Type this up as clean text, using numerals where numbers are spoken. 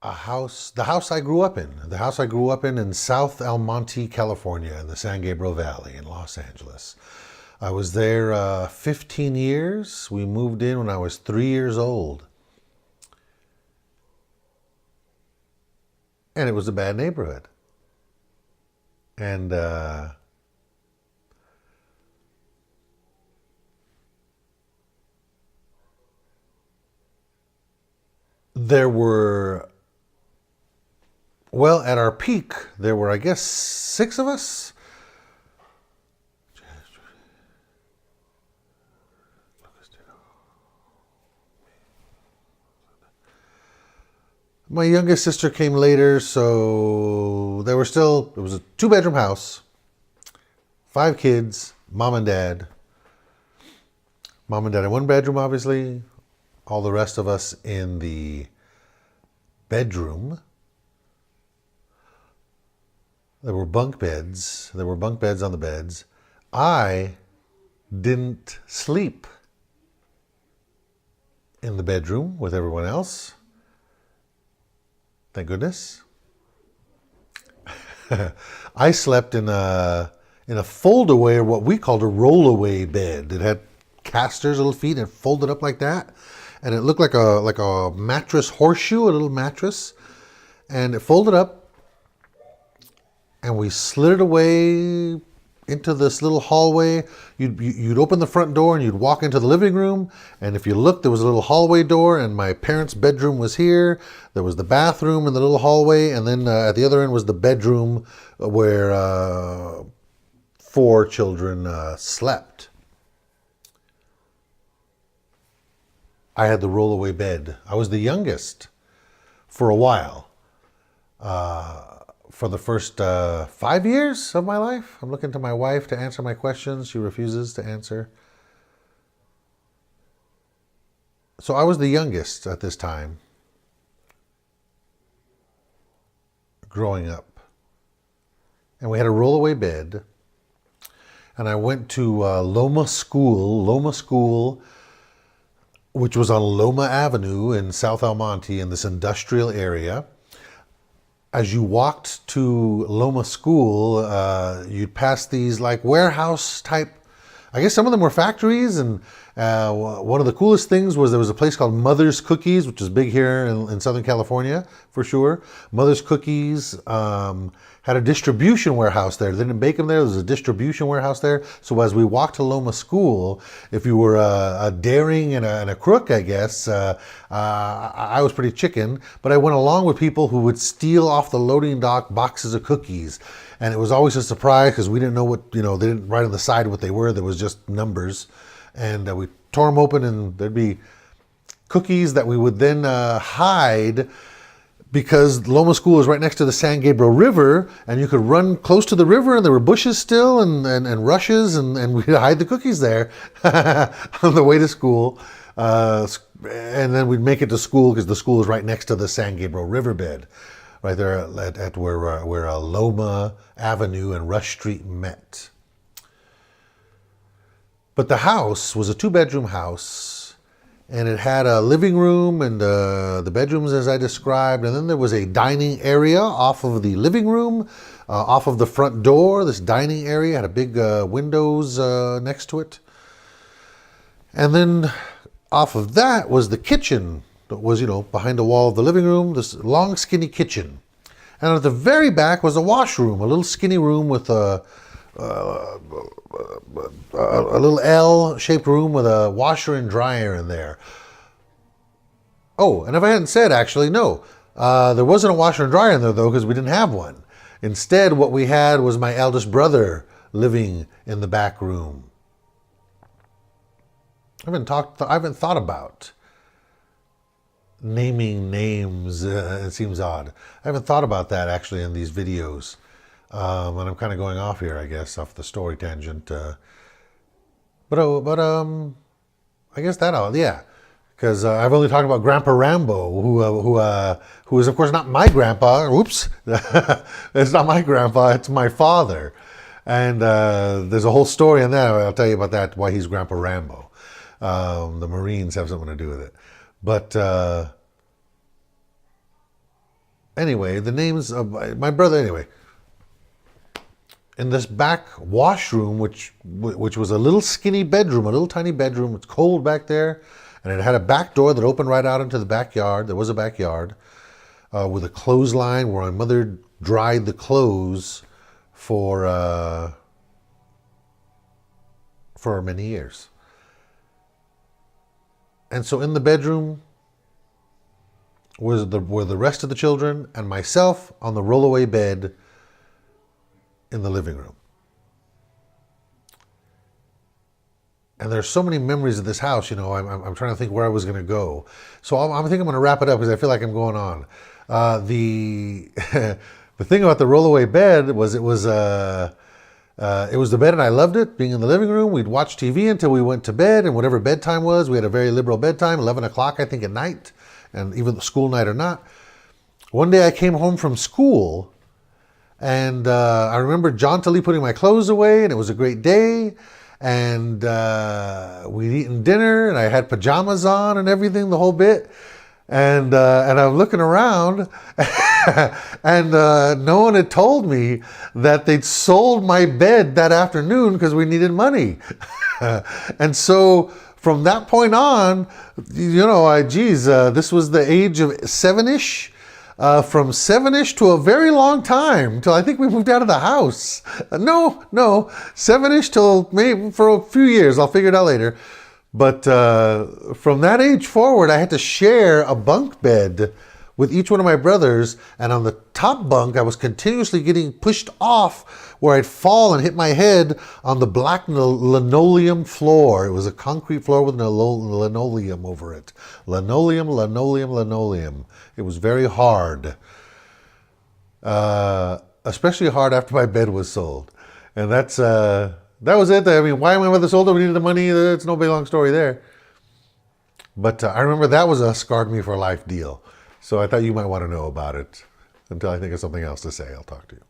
the house I grew up in. The house I grew up in South El Monte, California, in the San Gabriel Valley in Los Angeles. I was there 15 years. We moved in when I was 3 years old. And it was a bad neighborhood. And there were, well, at our peak, there were, I guess, 6 of us. My youngest sister came later, so it was a 2-bedroom house, 5 kids, mom and dad. Mom and dad in 1 bedroom, obviously. All the rest of us in the bedroom. There were bunk beds. There were bunk beds on the beds. I didn't sleep in the bedroom with everyone else. Thank goodness. I slept in a fold-away, or what we called a roll-away bed. It had casters, little feet, and it folded up like that, and it looked like a mattress horseshoe, a little mattress, and it folded up, and we slid it away into this little hallway. You'd open the front door and you'd walk into the living room, and if you looked, there was a little hallway door, and my parents' bedroom was here. There was the bathroom in the little hallway, and then at the other end was the bedroom where 4 children slept. I had the rollaway bed. I was the youngest for a while. For the first 5 years of my life. I'm looking to my wife to answer my questions. She refuses to answer. So I was the youngest at this time, growing up. And we had a rollaway bed. And I went to Loma School, which was on Loma Avenue in South El Monte in this industrial area. As you walked to Loma School, you'd pass these like warehouse type, I guess some of them were factories, and one of the coolest things was there was a place called Mother's Cookies, which is big here in Southern California for sure. Mother's Cookies had a distribution warehouse there. They didn't bake them there. There was a distribution warehouse there. So as we walked to Loma School, if you were a daring and a crook, I guess, I was pretty chicken, but I went along with people who would steal off the loading dock boxes of cookies. And it was always a surprise because we didn't know what, they didn't write on the side what they were. There was just numbers. And we tore them open, and there'd be cookies that we would then hide, because Loma School is right next to the San Gabriel River, and you could run close to the river, and there were bushes still and rushes, and we'd hide the cookies there on the way to school. And then we'd make it to school because the school is right next to the San Gabriel riverbed, right there at where Loma Avenue and Rush Street met. But the house was a 2-bedroom house, and it had a living room and the bedrooms as I described, and then there was a dining area off of the living room, off of the front door. This dining area had a big windows next to it. And then off of that was the kitchen that was, behind the wall of the living room, this long, skinny kitchen. And at the very back was a washroom, a little skinny room with a little L-shaped room with a washer and dryer in there. Oh, and if I hadn't said, actually, no. There wasn't a washer and dryer in there, though, because we didn't have one. Instead, what we had was my eldest brother living in the back room. I haven't thought about naming names. It seems odd. I haven't thought about that, actually, in these videos. And I'm kind of going off here, I guess, off the story tangent. But I guess yeah. Because I've only talked about Grandpa Rambo, who is, of course, not my grandpa. Oops. It's not my grandpa. It's my father. And there's a whole story on that. I'll tell you about that, why he's Grandpa Rambo. The Marines have something to do with it. But Anyway, the names of my brother. Anyway, in this back washroom, which was a little skinny bedroom, a little tiny bedroom. It's cold back there, and it had a back door that opened right out into the backyard. There was a backyard with a clothesline where my mother dried the clothes for many years. And so in the bedroom were the rest of the children and myself on the rollaway bed in the living room. And there's so many memories of this house, you know, I'm trying to think where I was going to go. So I think I'm going to wrap it up because I feel like I'm going on. The the thing about the rollaway bed was it was the bed and I loved it, being in the living room. We'd watch TV until we went to bed, and whatever bedtime was, we had a very liberal bedtime, 11 o'clock, I think, at night, and even school night or not. One day I came home from school, and I remember jauntily putting my clothes away, and it was a great day, and we'd eaten dinner, and I had pajamas on and everything, the whole bit. And I'm looking around, and no one had told me that they'd sold my bed that afternoon because we needed money. And so from that point on, you know, this was the age of seven-ish. From seven-ish to a very long time, till I think we moved out of the house. No, seven-ish till maybe for a few years. I'll figure it out later. But from that age forward, I had to share a bunk bed with each one of my brothers. And on the top bunk, I was continuously getting pushed off where I'd fall and hit my head on the black linoleum floor. It was a concrete floor with linoleum over it. Linoleum. It was very hard. Especially hard after my bed was sold. And that was it. I mean, why my mother sold it? We needed the money. It's no big long story there. But I remember that was a scarred me for life deal. So I thought you might want to know about it. Until I think of something else to say, I'll talk to you.